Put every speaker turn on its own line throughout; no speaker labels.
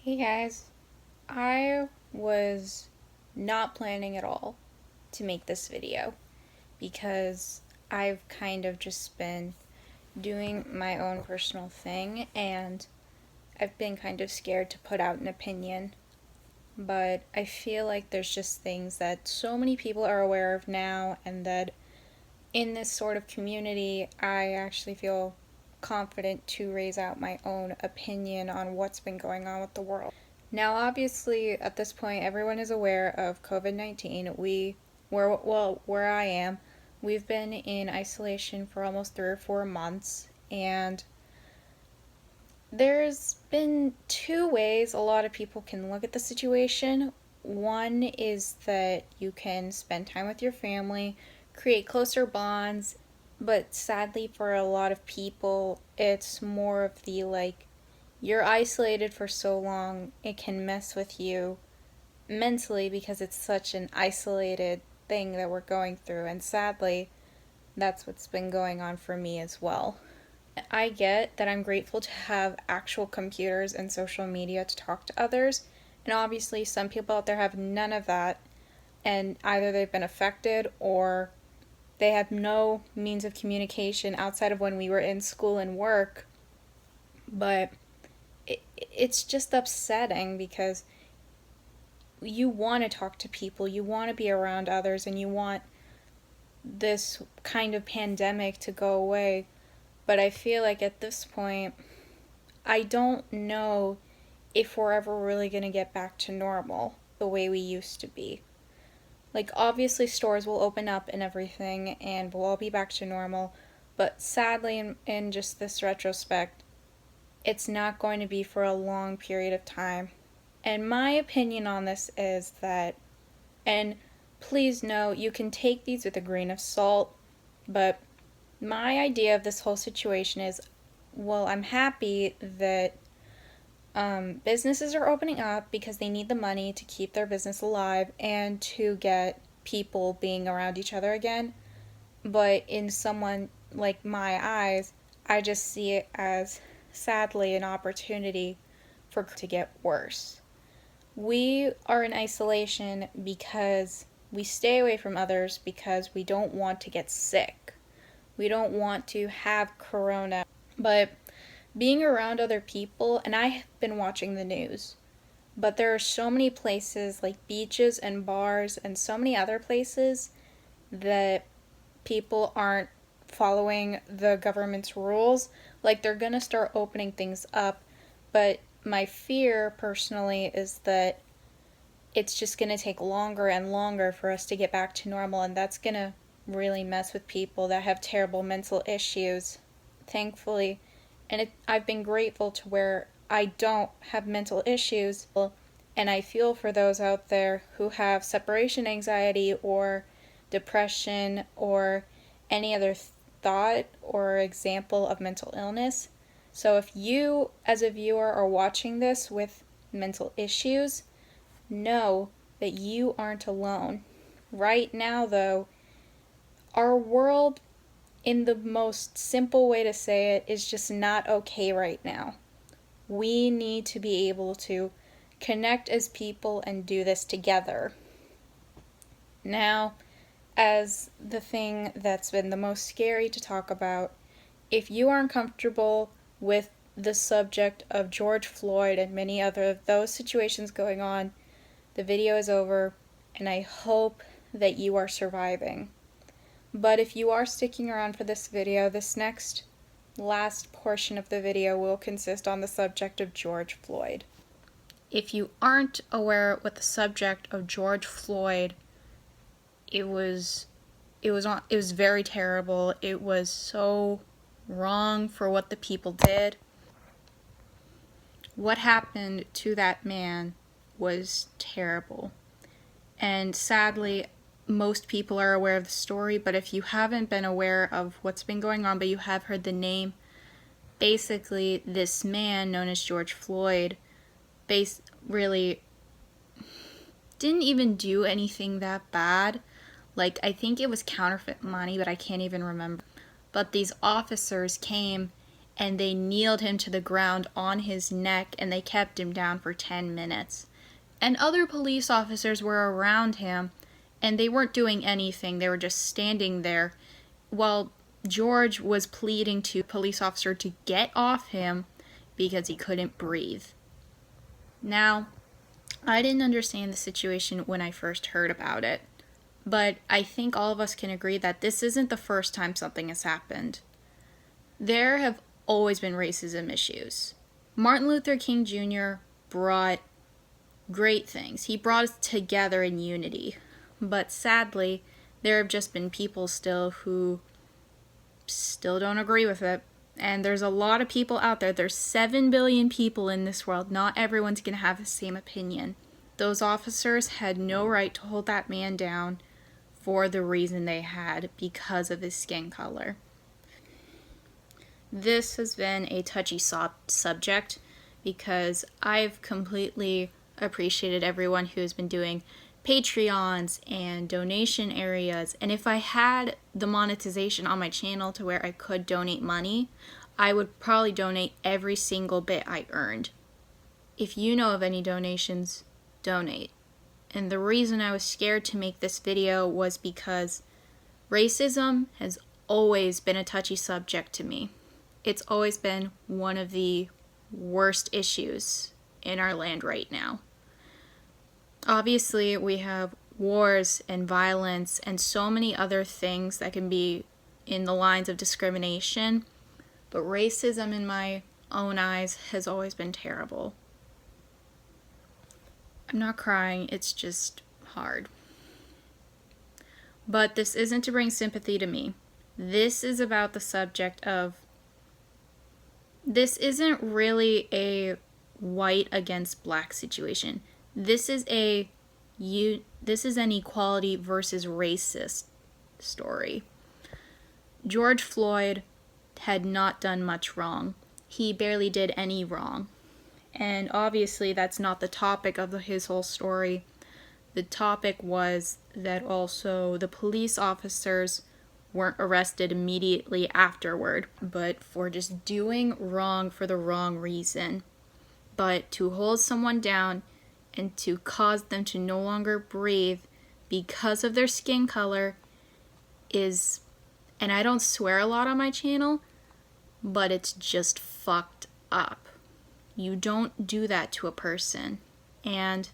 Hey guys, I was not planning at all to make this video because I've kind of just been doing my own personal thing and I've been kind of scared to put out an opinion. But I feel like there's just things that so many people are aware of now, and that in this sort of community, I actually feel confident to raise out my own opinion on what's been going on with the world. Now, obviously, at this point, everyone is aware of COVID-19. Where I am, we've been in isolation for almost 3 or 4 months, and there's been two ways a lot of people can look at the situation. One is that you can spend time with your family, create closer bonds, but sadly, for a lot of people, it's more of the like, you're isolated for so long, it can mess with you mentally because it's such an isolated thing that we're going through. And sadly, that's what's been going on for me as well. I get that I'm grateful to have actual computers and social media to talk to others, and obviously, some people out there have none of that, and either they've been affected or they have no means of communication outside of when we were in school and work. But it's just upsetting because you want to talk to people, you want to be around others, and you want this kind of pandemic to go away. But I feel like at this point, I don't know if we're ever really going to get back to normal the way we used to be. Like, obviously, stores will open up and everything, and we'll all be back to normal. But sadly, in just this retrospect, it's not going to be for a long period of time. And my opinion on this is that, and please know, you can take these with a grain of salt, but my idea of this whole situation is, well, I'm happy that businesses are opening up because they need the money to keep their business alive and to get people being around each other again. But in someone like my eyes, I just see it as sadly an opportunity for it to get worse. We are in isolation because we stay away from others because we don't want to get sick. We don't want to have corona. But being around other people, and I have been watching the news, but there are so many places like beaches and bars and so many other places that people aren't following the government's rules. Like, they're gonna start opening things up, but my fear personally is that it's just gonna take longer and longer for us to get back to normal, and that's gonna really mess with people that have terrible mental issues. Thankfully, I've been grateful to where I don't have mental issues, and I feel for those out there who have separation anxiety or depression or any other thought or example of mental illness. So if you, as a viewer, are watching this with mental issues, know that you aren't alone. Right now, though, our world, in the most simple way to say it, is just not okay right now. We need to be able to connect as people and do this together. Now, as the thing that's been the most scary to talk about, if you aren't comfortable with the subject of George Floyd and many other of those situations going on, the video is over, and I hope that you are surviving. But if you are sticking around for this video, this next last portion of the video will consist on the subject of George Floyd. If you aren't aware with the subject of George Floyd, it was very terrible. It was so wrong for what the people did. What happened to that man was terrible. And sadly, most people are aware of the story, but if you haven't been aware of what's been going on, but you have heard the name, basically this man known as George Floyd really didn't even do anything that bad. Like, I think it was counterfeit money, but I can't even remember. But these officers came and they kneeled him to the ground on his neck, and they kept him down for 10 minutes. And other police officers were around him, and they weren't doing anything. They were just standing there while George was pleading to a police officer to get off him because he couldn't breathe. Now, I didn't understand the situation when I first heard about it, but I think all of us can agree that this isn't the first time something has happened. There have always been racism issues. Martin Luther King Jr. brought great things. He brought us together in unity. But sadly, there have just been people still who still don't agree with it. And there's a lot of people out there. There's 7 billion people in this world. Not everyone's going to have the same opinion. Those officers had no right to hold that man down for the reason they had, because of his skin color. This has been a touchy subject because I've completely appreciated everyone who has been doing Patreons and donation areas, and if I had the monetization on my channel to where I could donate money, I would probably donate every single bit I earned. If you know of any donations, donate. And the reason I was scared to make this video was because racism has always been a touchy subject to me. It's always been one of the worst issues in our land right now. Obviously, we have wars and violence and so many other things that can be in the lines of discrimination, but racism in my own eyes has always been terrible. I'm not crying, it's just hard. But this isn't to bring sympathy to me. This is about the subject of, this isn't really a white against black situation. This is an equality versus racist story. George Floyd had not done much wrong. He barely did any wrong. And obviously that's not the topic of his whole story. The topic was that also the police officers weren't arrested immediately afterward, but for just doing wrong for the wrong reason. But to hold someone down and to cause them to no longer breathe because of their skin color is, and I don't swear a lot on my channel, but it's just fucked up. You don't do that to a person. And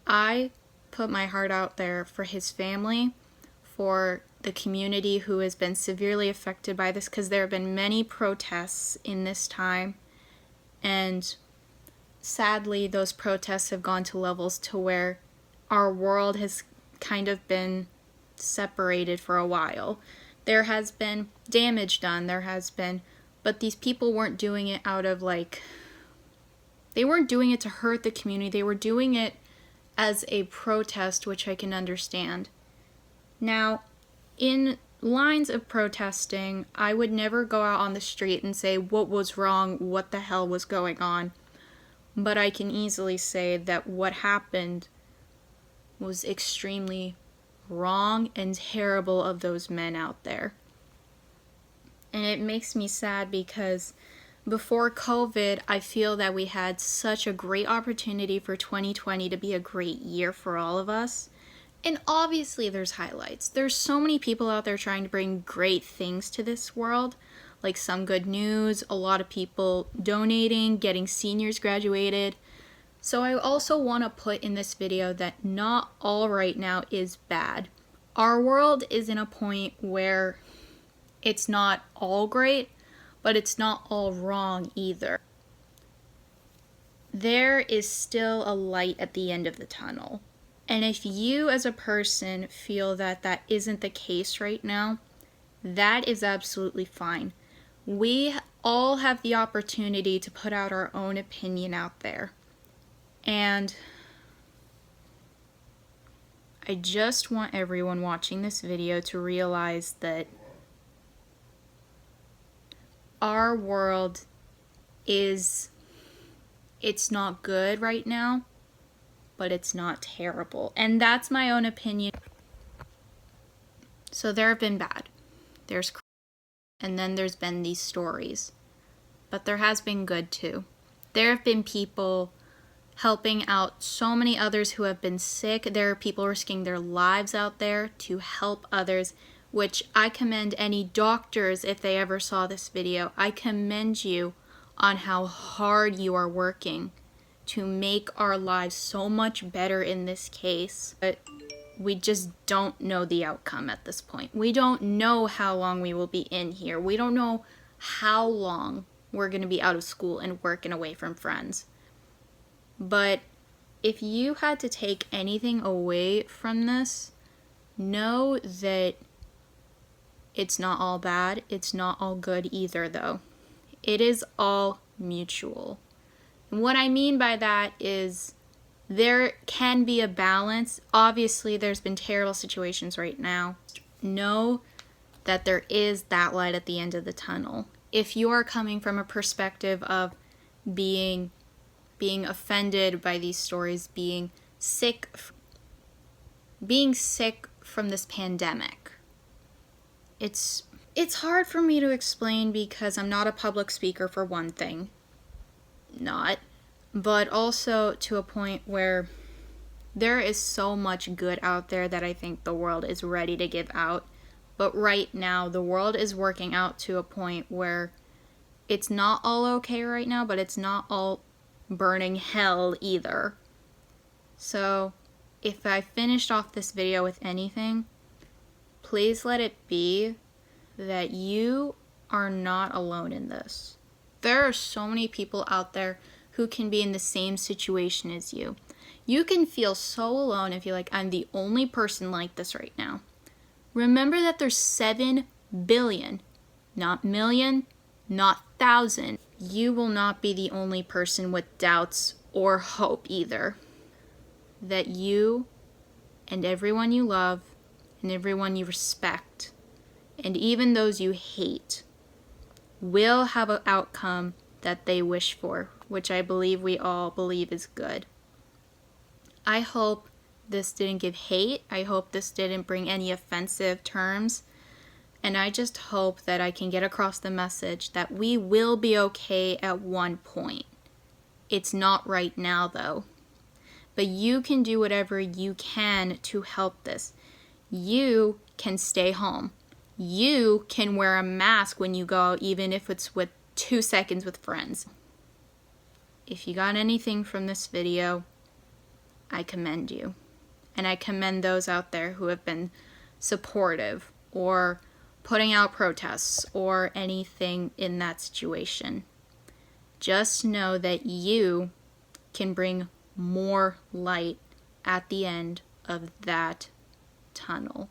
I put my heart out there for his family, for the community who has been severely affected by this, because there have been many protests in this time, and sadly, those protests have gone to levels to where our world has kind of been separated for a while. There has been damage done, but these people weren't doing it out of they weren't doing it to hurt the community. They were doing it as a protest, which I can understand. Now, in lines of protesting, I would never go out on the street and say what was wrong, what the hell was going on. But I can easily say that what happened was extremely wrong and terrible of those men out there. And it makes me sad because before COVID, I feel that we had such a great opportunity for 2020 to be a great year for all of us. And obviously there's highlights. There's so many people out there trying to bring great things to this world. Like some good news, a lot of people donating, getting seniors graduated. So I also want to put in this video that not all right now is bad. Our world is in a point where it's not all great, but it's not all wrong either. There is still a light at the end of the tunnel. And if you as a person feel that that isn't the case right now, that is absolutely fine. We all have the opportunity to put out our own opinion out there. And I just want everyone watching this video to realize that our world it's not good right now, but it's not terrible. And that's my own opinion. So there have been bad. And then there's been these stories. but there has been good too. There have been people helping out so many others who have been sick. There are people risking their lives out there to help others, which I commend any doctors if they ever saw this video. I commend you on how hard you are working to make our lives so much better in this case. But we just don't know the outcome at this point. We don't know how long we will be in here. We don't know how long we're going to be out of school and work and away from friends. But if you had to take anything away from this, know that it's not all bad. It's not all good either, though. It is all mutual. And what I mean by that is there can be a balance. Obviously, there's been terrible situations right now. Know that there is that light at the end of the tunnel. If you are coming from a perspective of being offended by these stories, being sick from this pandemic, it's hard for me to explain because I'm not a public speaker, for one thing. But also to a point where there is so much good out there that I think the world is ready to give out. But right now, the world is working out to a point where it's not all okay right now, but it's not all burning hell either. So if I finished off this video with anything, please let it be that you are not alone in this. There are so many people out there who can be in the same situation as you. You can feel so alone and feel like I'm the only person like this right now. Remember that there's 7 billion, not million, not thousand. You will not be the only person with doubts or hope either. That you and everyone you love and everyone you respect and even those you hate will have an outcome that they wish for, which I believe we all believe is good. I hope this didn't give hate. I hope this didn't bring any offensive terms. And I just hope that I can get across the message that we will be okay at one point. It's not right now, though. But you can do whatever you can to help this. You can stay home. You can wear a mask when you go out, even if it's with 2 seconds with friends. If you got anything from this video, I commend you. And I commend those out there who have been supportive or putting out protests or anything in that situation. Just know that you can bring more light at the end of that tunnel.